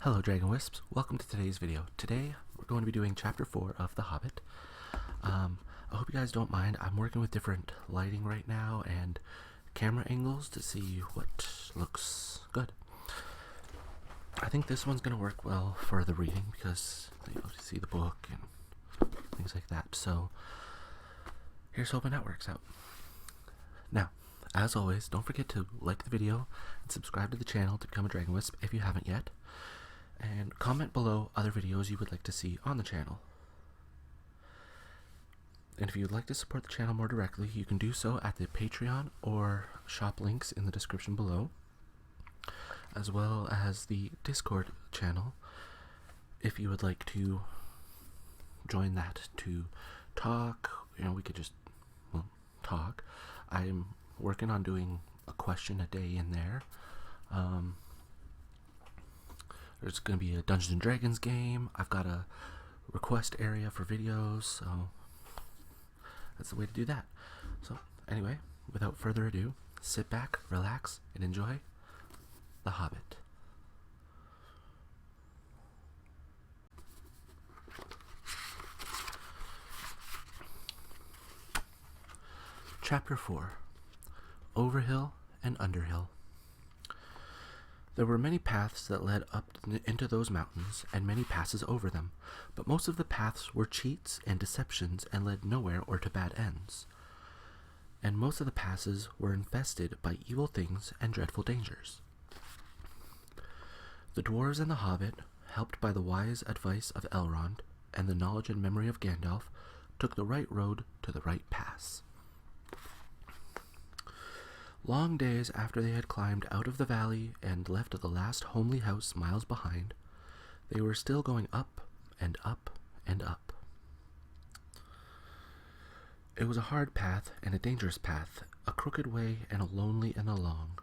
Hello Dragon Wisps, welcome to today's video. Today we're going to be doing chapter 4 of The Hobbit. I hope you guys don't mind. I'm working with different lighting right now and camera angles to see what looks good. I think this one's going to work well for the reading because you see the book and things like that. So here's hoping that works out. Now, as always, don't forget to like the video and subscribe to the channel to become a Dragon Wisp if you haven't yet. And comment below other videos you would like to see on the channel. And if you would like to support the channel more directly, you can do so at the Patreon or shop links in the description below, as well as the Discord channel if you would like to join that to talk. We could just, talk. I'm working on doing a question a day in there. There's going to be a Dungeons & Dragons game. I've got a request area for videos, so that's the way to do that. So, anyway, without further ado, sit back, relax, and enjoy The Hobbit. Chapter 4, Overhill and Underhill. There were many paths that led up into those mountains, and many passes over them, but most of the paths were cheats and deceptions and led nowhere or to bad ends. And most of the passes were infested by evil things and dreadful dangers. The dwarves and the Hobbit, helped by the wise advice of Elrond and the knowledge and memory of Gandalf, took the right road to the right pass. Long days after they had climbed out of the valley and left the last homely house miles behind, they were still going up and up and up. It was a hard path and a dangerous path, a crooked way and a lonely and a long.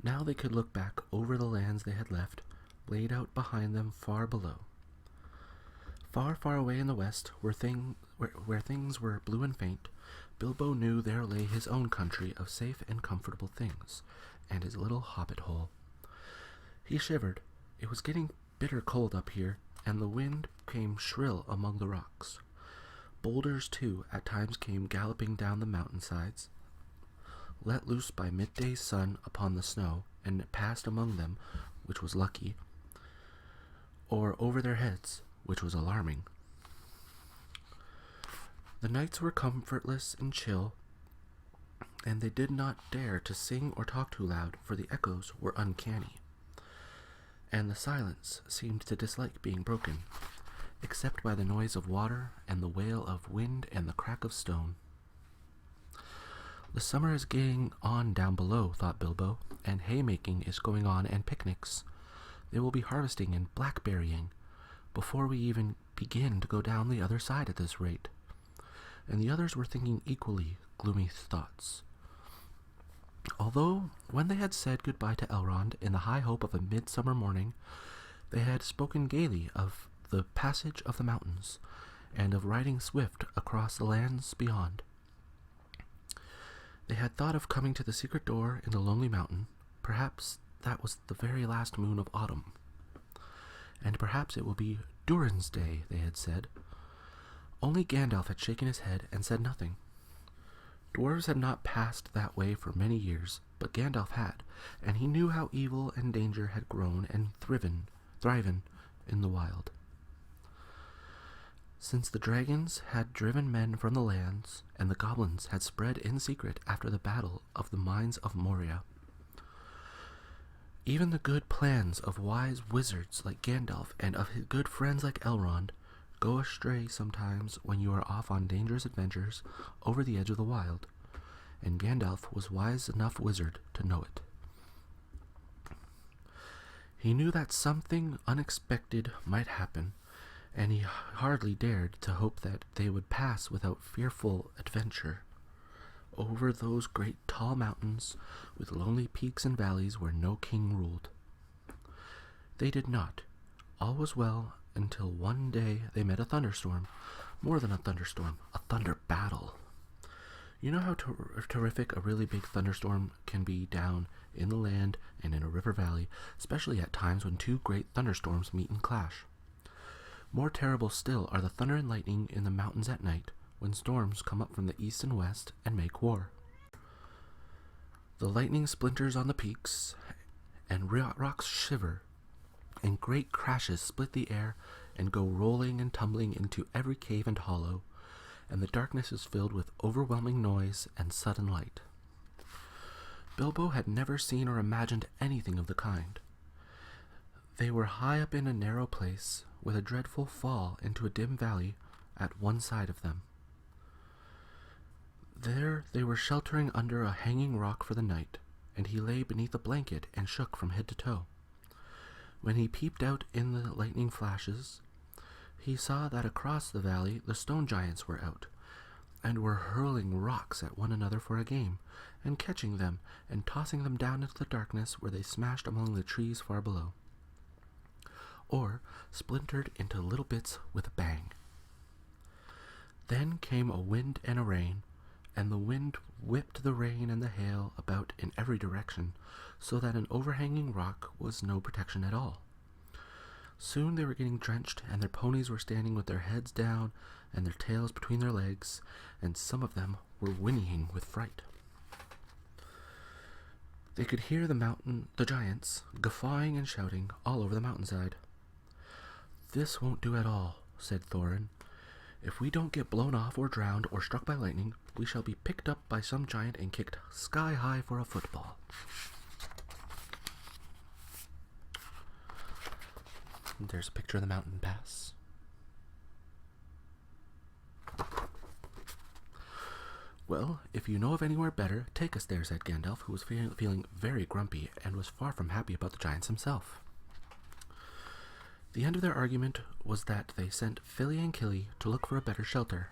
Now they could look back over the lands they had left, laid out behind them far below. Far, far away in the west, where things were blue and faint, Bilbo knew there lay his own country of safe and comfortable things, and his little hobbit hole. He shivered. It was getting bitter cold up here, and the wind came shrill among the rocks. Boulders, too, at times came galloping down the mountainsides, let loose by midday's sun upon the snow, and passed among them, which was lucky, or over their heads, which was alarming. The nights were comfortless and chill, and they did not dare to sing or talk too loud, for the echoes were uncanny, and the silence seemed to dislike being broken, except by the noise of water and the wail of wind and the crack of stone. The summer is getting on down below, thought Bilbo, and haymaking is going on and picnics. They will be harvesting and blackberrying before we even begin to go down the other side at this rate. And the others were thinking equally gloomy thoughts. Although, when they had said goodbye to Elrond in the high hope of a midsummer morning, they had spoken gaily of the passage of the mountains, and of riding swift across the lands beyond. They had thought of coming to the secret door in the lonely mountain. Perhaps that was the very last moon of autumn. And perhaps it will be Durin's Day, they had said. Only Gandalf had shaken his head and said nothing. Dwarves had not passed that way for many years, but Gandalf had, and he knew how evil and danger had grown and thriven in the wild. Since the dragons had driven men from the lands, and the goblins had spread in secret after the battle of the mines of Moria. Even the good plans of wise wizards like Gandalf and of his good friends like Elrond go astray sometimes when you are off on dangerous adventures over the edge of the wild, and Gandalf was wise enough wizard to know it. He knew that something unexpected might happen, and he hardly dared to hope that they would pass without fearful adventure over those great tall mountains with lonely peaks and valleys where no king ruled. They did not. All was well until one day they met a thunderstorm. More than a thunderstorm, a thunder battle. You know how terrific a really big thunderstorm can be down in the land and in a river valley, especially at times when two great thunderstorms meet and clash. More terrible still are the thunder and lightning in the mountains at night, when storms come up from the east and west and make war. The lightning splinters on the peaks, and rocks shiver, and great crashes split the air and go rolling and tumbling into every cave and hollow, and the darkness is filled with overwhelming noise and sudden light. Bilbo had never seen or imagined anything of the kind. They were high up in a narrow place, with a dreadful fall into a dim valley at one side of them. There they were sheltering under a hanging rock for the night, and he lay beneath a blanket and shook from head to toe. When he peeped out in the lightning flashes, he saw that across the valley the stone giants were out, and were hurling rocks at one another for a game, and catching them and tossing them down into the darkness where they smashed among the trees far below, or splintered into little bits with a bang. Then came a wind and a rain, and the wind whipped the rain and the hail about in every direction, so that an overhanging rock was no protection at all. Soon they were getting drenched, and their ponies were standing with their heads down and their tails between their legs, and some of them were whinnying with fright. They could hear the giants guffawing and shouting all over the mountainside. "This won't do at all," said Thorin. "If we don't get blown off or drowned or struck by lightning, we shall be picked up by some giant and kicked sky high for a football." There's a picture of the mountain pass. "Well, if you know of anywhere better, take us there," said Gandalf, who was feeling very grumpy and was far from happy about the giants himself. The end of their argument was that they sent Fili and Kili to look for a better shelter.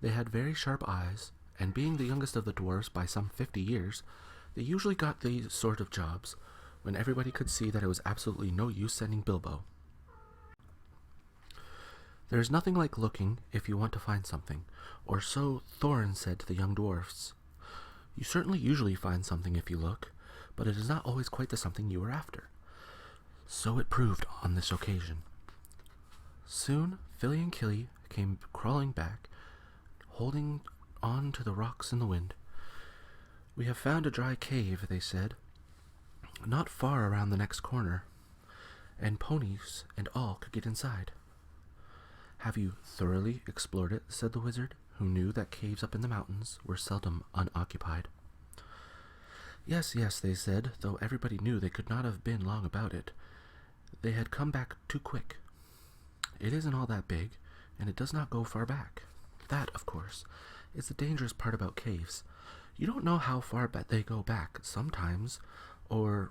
They had very sharp eyes, and being the youngest of the dwarves by some 50 years, they usually got these sort of jobs when everybody could see that it was absolutely no use sending Bilbo. There is nothing like looking if you want to find something, or so Thorin said to the young dwarfs. You certainly usually find something if you look, but it is not always quite the something you are after. So it proved on this occasion. Soon Fili and Kili came crawling back, holding on to the rocks in the wind. "We have found a dry cave," they said, "not far around the next corner, and ponies and all could get inside." "Have you thoroughly explored it?" said the wizard, who knew that caves up in the mountains were seldom unoccupied. Yes, they said, though everybody knew they could not have been long about it. They had come back too quick. "It isn't all that big, and it does not go far back. That, of course, is the dangerous part about caves. You don't know how far they go back sometimes, or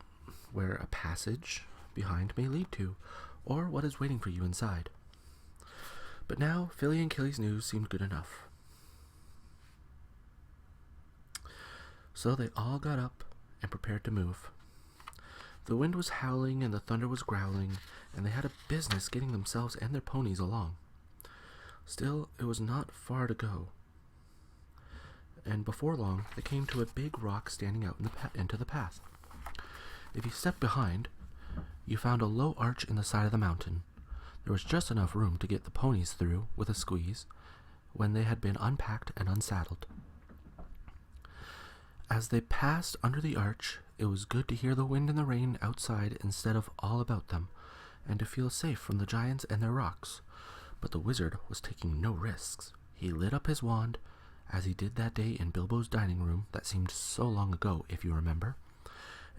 where a passage behind may lead to, or what is waiting for you inside." But now Fili and Kili's news seemed good enough. So they all got up and prepared to move. The wind was howling and the thunder was growling, and they had a business getting themselves and their ponies along. Still, it was not far to go, and before long they came to a big rock standing out into the path. If you stepped behind, you found a low arch in the side of the mountain. There was just enough room to get the ponies through with a squeeze when they had been unpacked and unsaddled. As they passed under the arch, it was good to hear the wind and the rain outside instead of all about them, and to feel safe from the giants and their rocks. But the wizard was taking no risks. He lit up his wand, as he did that day in Bilbo's dining room that seemed so long ago, if you remember,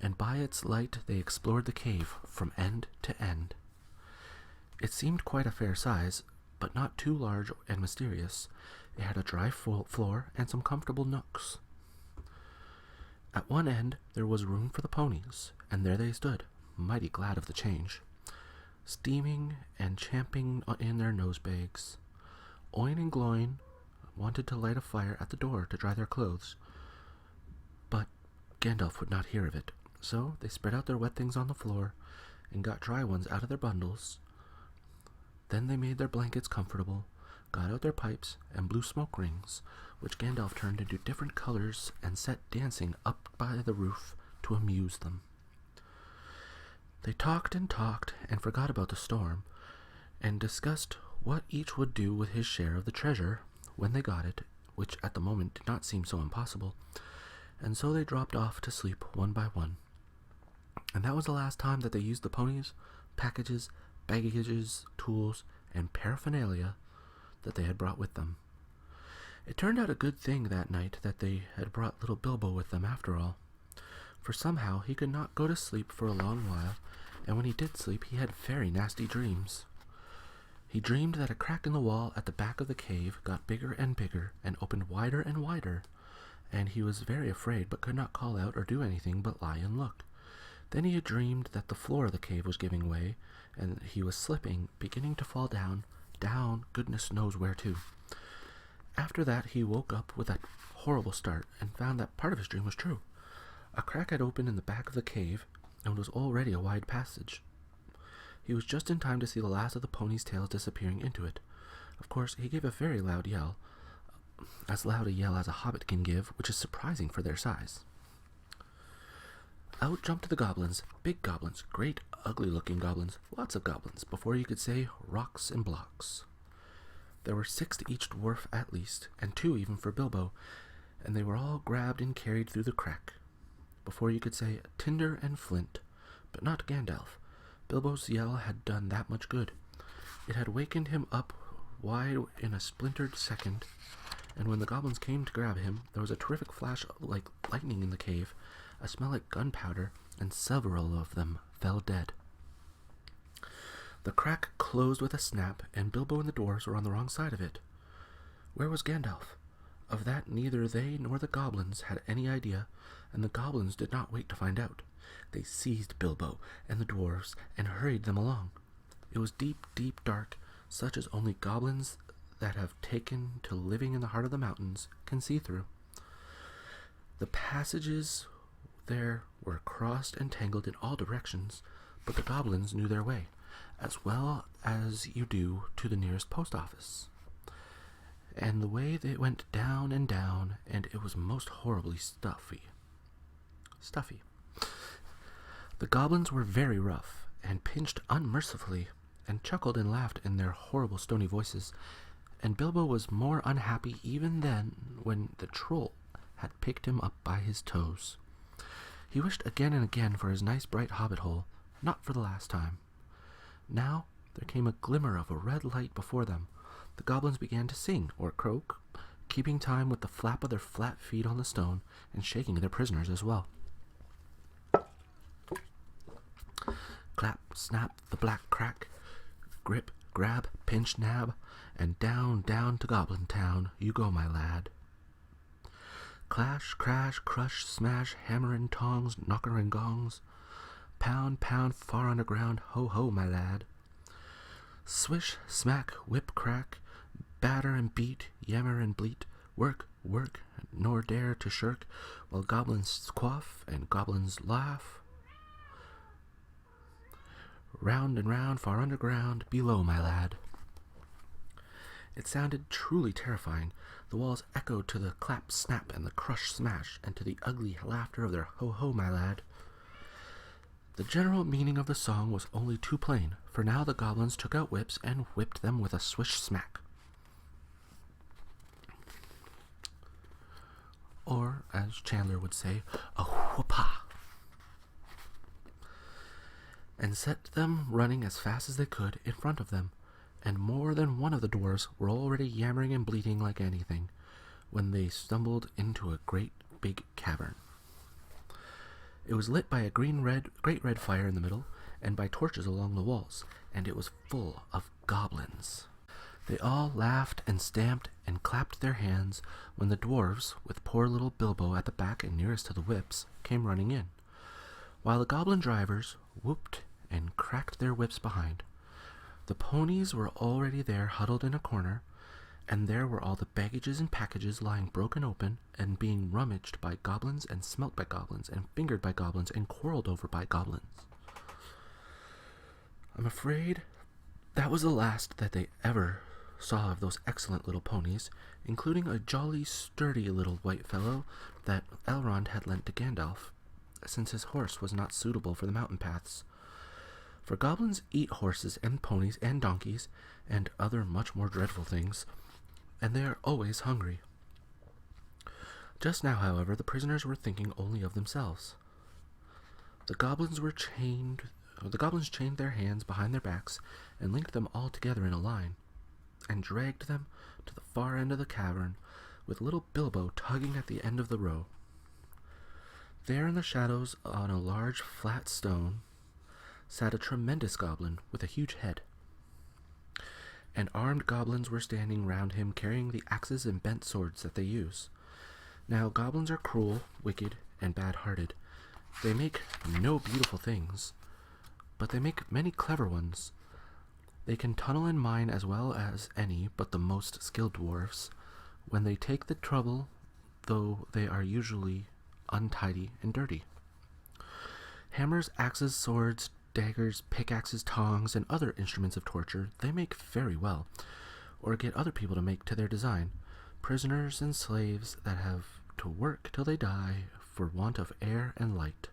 and by its light they explored the cave from end to end. It seemed quite a fair size, but not too large and mysterious. It had a dry floor and some comfortable nooks. At one end there was room for the ponies, and there they stood, mighty glad of the change, steaming and champing in their nosebags. Oin and Gloin wanted to light a fire at the door to dry their clothes, but Gandalf would not hear of it, so they spread out their wet things on the floor and got dry ones out of their bundles. Then they made their blankets comfortable, got out their pipes, and blew smoke rings, which Gandalf turned into different colors and set dancing up by the roof to amuse them. They talked and forgot about the storm, and discussed what each would do with his share of the treasure when they got it, which at the moment did not seem so impossible, and so they dropped off to sleep one by one. And that was the last time that they used the ponies, packages, baggages, tools, and paraphernalia that they had brought with them. It turned out a good thing that night that they had brought little Bilbo with them after all, for somehow he could not go to sleep for a long while, and when he did sleep he had very nasty dreams. He dreamed that a crack in the wall at the back of the cave got bigger and bigger and opened wider and wider, and he was very afraid but could not call out or do anything but lie and look. Then he had dreamed that the floor of the cave was giving way, and he was slipping, beginning to fall down, goodness knows where to. After that he woke up with a horrible start and found that part of his dream was true. A crack had opened in the back of the cave, and was already a wide passage. He was just in time to see the last of the ponies' tails disappearing into it. Of course, he gave a very loud yell, as loud a yell as a hobbit can give, which is surprising for their size. Out jumped the goblins, big goblins, great ugly-looking goblins, lots of goblins, before you could say rocks and blocks. There were 6 to each dwarf at least, and 2 even for Bilbo, and they were all grabbed and carried through the crack, before you could say tinder and flint, but not Gandalf. Bilbo's yell had done that much good. It had wakened him up wide in a splintered second, and when the goblins came to grab him, there was a terrific flash like lightning in the cave, a smell like gunpowder, and several of them fell dead. The crack closed with a snap, and Bilbo and the dwarves were on the wrong side of it. Where was Gandalf? Of that neither they nor the goblins had any idea, and the goblins did not wait to find out. They seized Bilbo and the dwarves and hurried them along. It was deep, deep dark, such as only goblins that have taken to living in the heart of the mountains can see through. The passages there were crossed and tangled in all directions, but the goblins knew their way, as well as you do to the nearest post office. And the way they went down, and it was most horribly stuffy. The goblins were very rough, and pinched unmercifully, and chuckled and laughed in their horrible stony voices, and Bilbo was more unhappy even then when the troll had picked him up by his toes. He wished again and again for his nice bright hobbit hole, not for the last time. Now there came a glimmer of a red light before them. The goblins began to sing, or croak, keeping time with the flap of their flat feet on the stone, and shaking their prisoners as well. Clap, snap, the black crack, grip, grab, pinch, nab, and down, down to Goblin Town you go, my lad. Clash, crash, crush, smash, hammer and tongs, knocker and gongs, pound, pound, far underground, ho, ho, my lad. Swish, smack, whip, crack, batter and beat, yammer and bleat, work, work, nor dare to shirk, while goblins quaff and goblins laugh. Round and round, far underground, below, my lad. It sounded truly terrifying. The walls echoed to the clap, snap, and the crush, smash, and to the ugly laughter of their ho-ho, my lad. The general meaning of the song was only too plain, for now the goblins took out whips and whipped them with a swish smack. Or, as Chandler would say, a whoop-ha, and set them running as fast as they could in front of them, and more than one of the dwarves were already yammering and bleating like anything, when they stumbled into a great big cavern. It was lit by a great red fire in the middle, and by torches along the walls, and it was full of goblins. They all laughed and stamped and clapped their hands when the dwarves, with poor little Bilbo at the back and nearest to the whips, came running in, while the goblin drivers whooped and cracked their whips behind. The ponies were already there huddled in a corner, and there were all the baggages and packages lying broken open and being rummaged by goblins and smelt by goblins and fingered by goblins and quarreled over by goblins. I'm afraid that was the last that they ever saw of those excellent little ponies, including a jolly, sturdy little white fellow that Elrond had lent to Gandalf, since his horse was not suitable for the mountain paths. For goblins eat horses and ponies and donkeys, and other much more dreadful things, and they are always hungry. Just now, however, the prisoners were thinking only of themselves. The goblins chained their hands behind their backs and linked them all together in a line, and dragged them to the far end of the cavern, with little Bilbo tugging at the end of the row. There in the shadows, on a large flat stone, sat a tremendous goblin with a huge head. And armed goblins were standing round him, carrying the axes and bent swords that they use. Now, goblins are cruel, wicked, and bad-hearted. They make no beautiful things, but they make many clever ones. They can tunnel and mine as well as any but the most skilled dwarfs, when they take the trouble, though they are usually untidy and dirty. Hammers, axes, swords, daggers, pickaxes, tongs, and other instruments of torture they make very well, or get other people to make to their design, prisoners and slaves that have to work till they die for want of air and light.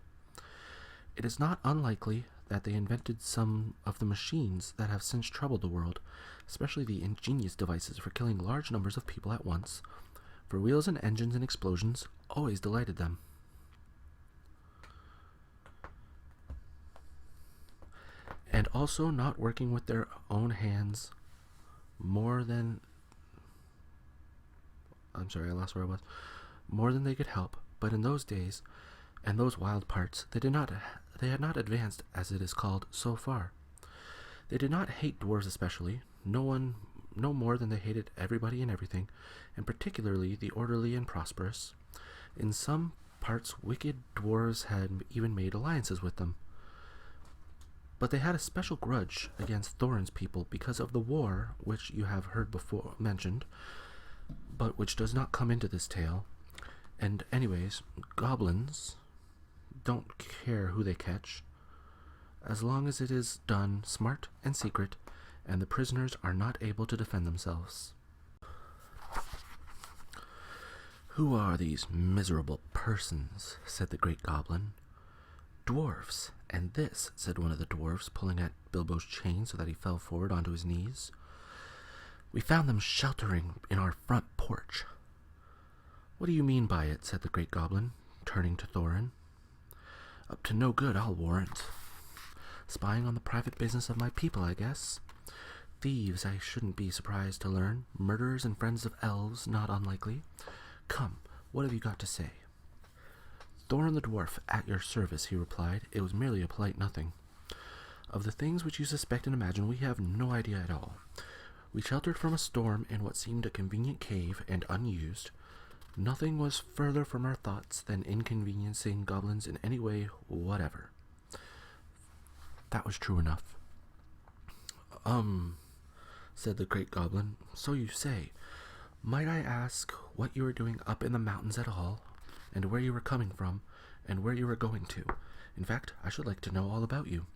It is not unlikely that they invented some of the machines that have since troubled the world, especially the ingenious devices for killing large numbers of people at once, for wheels and engines and explosions always delighted them. And also not working with their own hands more than they could help, but in those days and those wild parts they had not advanced, as it is called, so far. They did not hate dwarves especially, no more than they hated everybody and everything, and particularly the orderly and prosperous. In some parts wicked dwarves had even made alliances with them. But they had a special grudge against Thorin's people because of the war which you have heard before mentioned, but which does not come into this tale. And anyways, goblins don't care who they catch, as long as it is done smart and secret, and the prisoners are not able to defend themselves. "Who are these miserable persons?" said the great goblin. "Dwarfs, and this," said one of the dwarfs, pulling at Bilbo's chain so that he fell forward onto his knees. "We found them sheltering in our front porch." "What do you mean by it?" said the great goblin, turning to Thorin. "Up to no good, I'll warrant. Spying on the private business of my people, I guess. Thieves, I shouldn't be surprised to learn. Murderers and friends of elves, not unlikely. Come, what have you got to say?" "Thorin the dwarf, at your service," he replied. "It was merely a polite nothing. Of the things which you suspect and imagine, we have no idea at all. We sheltered from a storm in what seemed a convenient cave, and unused. Nothing was further from our thoughts than inconveniencing goblins in any way whatever." That was true enough. Said the great goblin, "so you say. Might I ask what you were doing up in the mountains at all, and where you were coming from, and where you were going to? In fact, I should like to know all about you.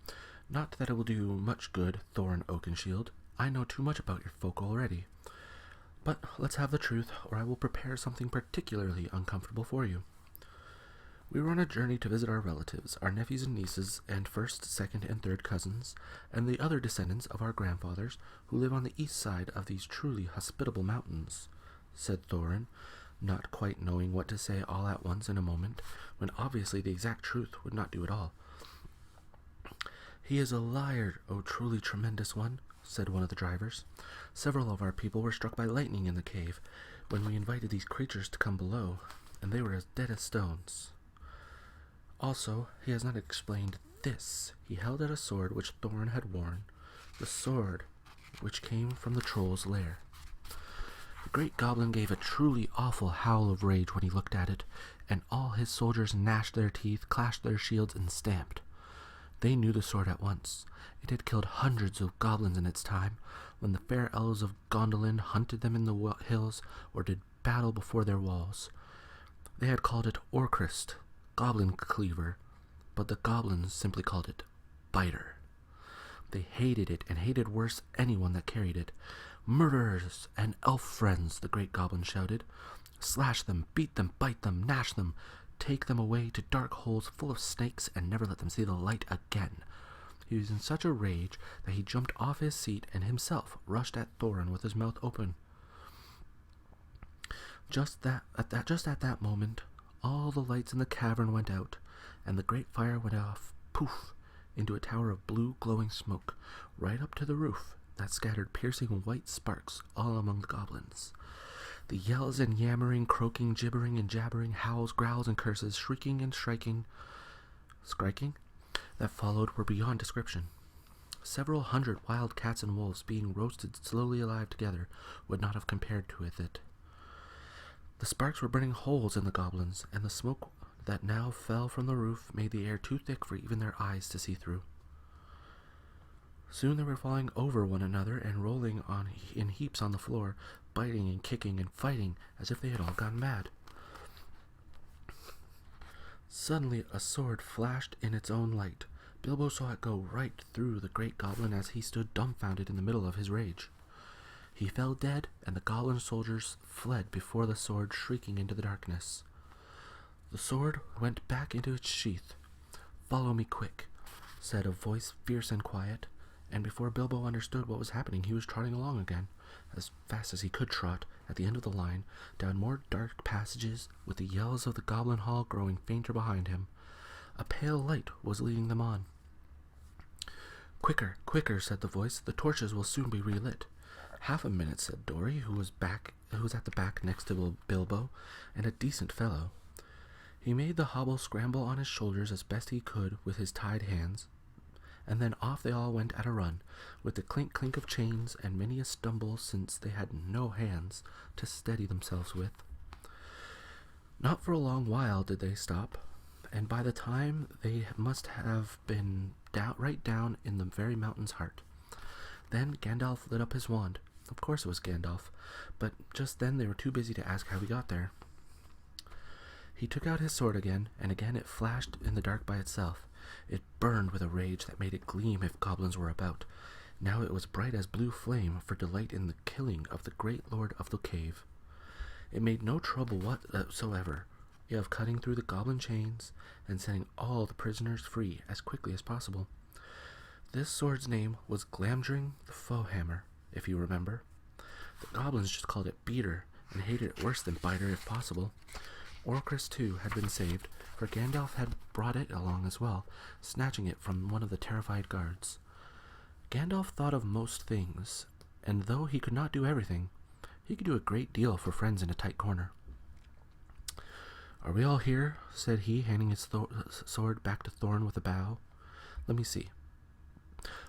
Not that it will do much good, Thorin Oakenshield. I know too much about your folk already. But let's have the truth, or I will prepare something particularly uncomfortable for you." "We were on a journey to visit our relatives, our nephews and nieces, and first, second, and third cousins, and the other descendants of our grandfathers, who live on the east side of these truly hospitable mountains," said Thorin, not quite knowing what to say all at once in a moment, when obviously the exact truth would not do at all. "He is a liar, O truly tremendous one," said one of the drivers. "Several of our people were struck by lightning in the cave, when we invited these creatures to come below, and they were as dead as stones. Also, he has not explained this." He held out a sword which Thorin had worn, the sword which came from the troll's lair. The great goblin gave a truly awful howl of rage when he looked at it, and all his soldiers gnashed their teeth, clashed their shields, and stamped. They knew the sword at once. It had killed hundreds of goblins in its time, when the fair elves of Gondolin hunted them in the hills or did battle before their walls. They had called it Orcrist, Goblin Cleaver, but the goblins simply called it Biter. They hated it, and hated worse anyone that carried it. "Murderers and elf friends," the great goblin shouted. "Slash them, beat them, bite them, gnash them. Take them away to dark holes full of snakes, and never let them see the light again." He was in such a rage that he jumped off his seat and himself rushed at Thorin with his mouth open. Just at that moment, all the lights in the cavern went out, and the great fire went off, poof, into a tower of blue glowing smoke, right up to the roof, that scattered piercing white sparks all among the goblins. The yells and yammering, croaking, gibbering and jabbering, howls, growls and curses, shrieking and striking, that followed were beyond description. Several hundred wild cats and wolves being roasted slowly alive together would not have compared to it. The sparks were burning holes in the goblins, and the smoke that now fell from the roof made the air too thick for even their eyes to see through. Soon they were falling over one another and rolling in heaps on the floor, biting and kicking and fighting as if they had all gone mad. Suddenly a sword flashed in its own light. Bilbo saw it go right through the great goblin as he stood dumbfounded in the middle of his rage. He fell dead, and the goblin soldiers fled before the sword, shrieking into the darkness. The sword went back into its sheath. "Follow me quick," said a voice fierce and quiet, and before Bilbo understood what was happening, he was trotting along again, as fast as he could trot, at the end of the line, down more dark passages, with the yells of the goblin hall growing fainter behind him. A pale light was leading them on. "Quicker, quicker," said the voice. "The torches will soon be relit." "Half a minute," said Dory, who was at the back next to Bilbo, and a decent fellow. He made the hobble scramble on his shoulders as best he could with his tied hands, and then off they all went at a run, with the clink-clink of chains and many a stumble, since they had no hands to steady themselves with. Not for a long while did they stop, and by the time they must have been right down in the very mountain's heart. Then Gandalf lit up his wand. Of course it was Gandalf, but just then they were too busy to ask how he got there. He took out his sword again, and again it flashed in the dark by itself. It burned with a rage that made it gleam if goblins were about. Now it was bright as blue flame for delight in the killing of the great lord of the cave. It made no trouble whatsoever of cutting through the goblin chains and setting all the prisoners free as quickly as possible. This sword's name was Glamdring the Foehammer, if you remember. The goblins just called it Beater, and hated it worse than Biter if possible. Orcris, too, had been saved, for Gandalf had brought it along as well, snatching it from one of the terrified guards. Gandalf thought of most things, and though he could not do everything, he could do a great deal for friends in a tight corner. "Are we all here?" said he, handing his sword back to Thorin with a bow. "Let me see.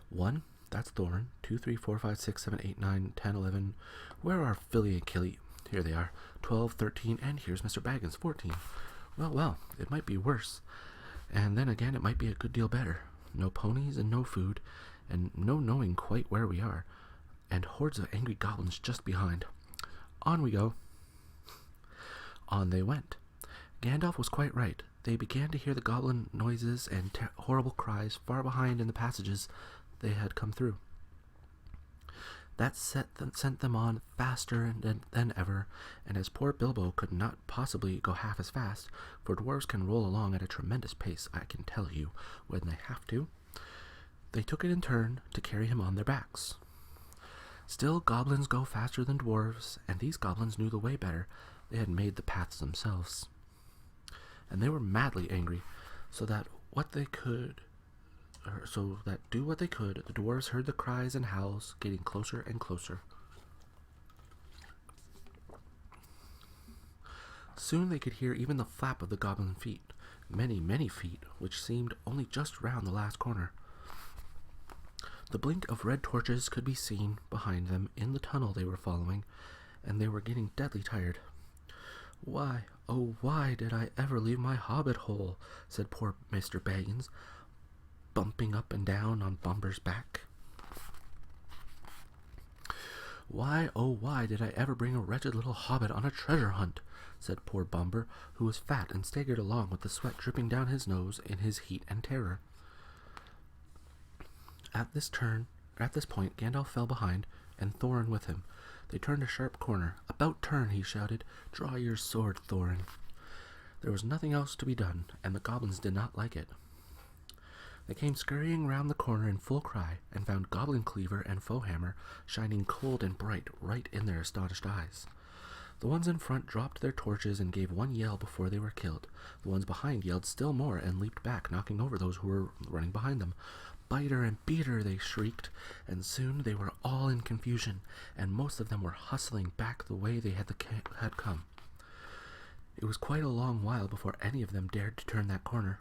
1, that's Thorin. 2, 3, 4, 5, 6, 7, 8, 9, 10, 11. Where are Philly and Killy? Here they are. 12, 13, and here's Mr. Baggins, 14. Well, it might be worse. And then again, it might be a good deal better. No ponies and no food, and no knowing quite where we are, and hordes of angry goblins just behind. On we go." On they went. Gandalf was quite right. They began to hear the goblin noises and horrible cries far behind in the passages they had come through. That sent them on faster than ever, and as poor Bilbo could not possibly go half as fast, for dwarves can roll along at a tremendous pace, I can tell you, when they have to, they took it in turn to carry him on their backs. Still, goblins go faster than dwarves, and these goblins knew the way better. They had made the paths themselves. And they were madly angry, so that do what they could, the dwarves heard the cries and howls getting closer and closer. Soon they could hear even the flap of the goblin feet, many, many feet, which seemed only just round the last corner. The blink of red torches could be seen behind them in the tunnel they were following, and they were getting deadly tired. "Why, oh why did I ever leave my hobbit hole?" said poor Mr. Baggins, bumping up and down on Bumber's back. "Why, oh why did I ever bring a wretched little hobbit on a treasure hunt?" said poor Bumber, who was fat and staggered along with the sweat dripping down his nose in his heat and terror. At this point, Gandalf fell behind, and Thorin with him. They turned a sharp corner. "About turn," he shouted. "Draw your sword, Thorin." There was nothing else to be done, and the goblins did not like it. They came scurrying round the corner in full cry, and found Goblin Cleaver and Foehammer shining cold and bright right in their astonished eyes. The ones in front dropped their torches and gave one yell before they were killed. The ones behind yelled still more and leaped back, knocking over those who were running behind them. "Biter and beater," they shrieked, and soon they were all in confusion, and most of them were hustling back the way they had come. It was quite a long while before any of them dared to turn that corner.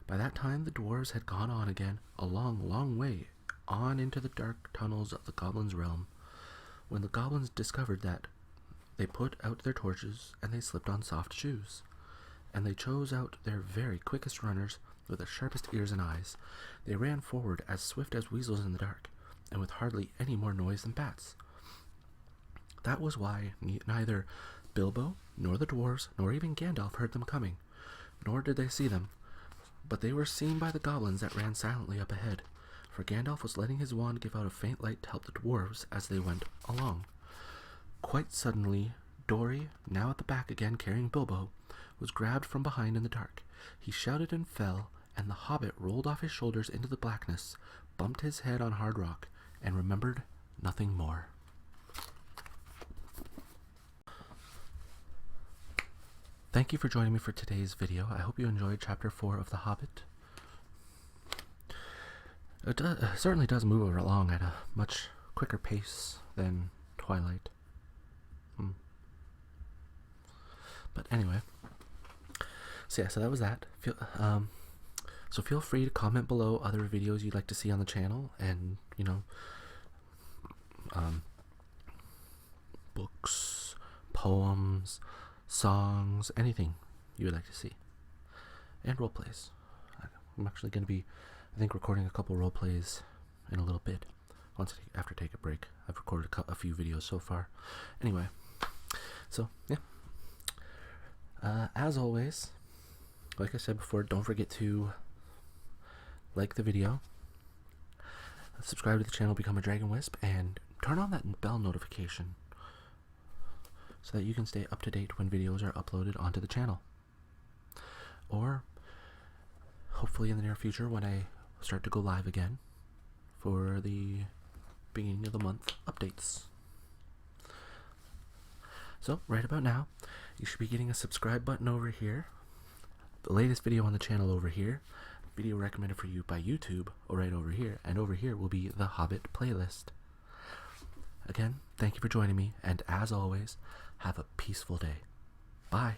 By that time the dwarves had gone on again, a long, long way, on into the dark tunnels of the goblins' realm. When the goblins discovered that, they put out their torches, and they slipped on soft shoes. And they chose out their very quickest runners, with the sharpest ears and eyes. They ran forward as swift as weasels in the dark, and with hardly any more noise than bats. That was why neither Bilbo, nor the dwarves, nor even Gandalf heard them coming, nor did they see them. But they were seen by the goblins that ran silently up ahead, for Gandalf was letting his wand give out a faint light to help the dwarves as they went along. Quite suddenly, Dory, now at the back again carrying Bilbo, was grabbed from behind in the dark. He shouted and fell, and the hobbit rolled off his shoulders into the blackness, bumped his head on hard rock, and remembered nothing more. Thank you for joining me for today's video. I hope you enjoyed Chapter 4 of The Hobbit. It certainly does move along at a much quicker pace than Twilight. But anyway, so that was that. So feel free to comment below other videos you'd like to see on the channel, and books, poems, songs, anything you would like to see, and role plays. I'm actually going to be, I think, recording a couple role plays in a little bit. After I take a break, I've recorded a few videos so far. Anyway, so yeah. As always, like I said before, don't forget to like the video, subscribe to the channel, become a Dragon Wisp, and turn on that bell notification so that you can stay up to date when videos are uploaded onto the channel. Or hopefully in the near future when I start to go live again for the beginning of the month updates. So right about now, you should be getting a subscribe button over here, the latest video on the channel over here, video recommended for you by YouTube right over here, and over here will be the Hobbit playlist. Again, thank you for joining me, and as always, have a peaceful day. Bye.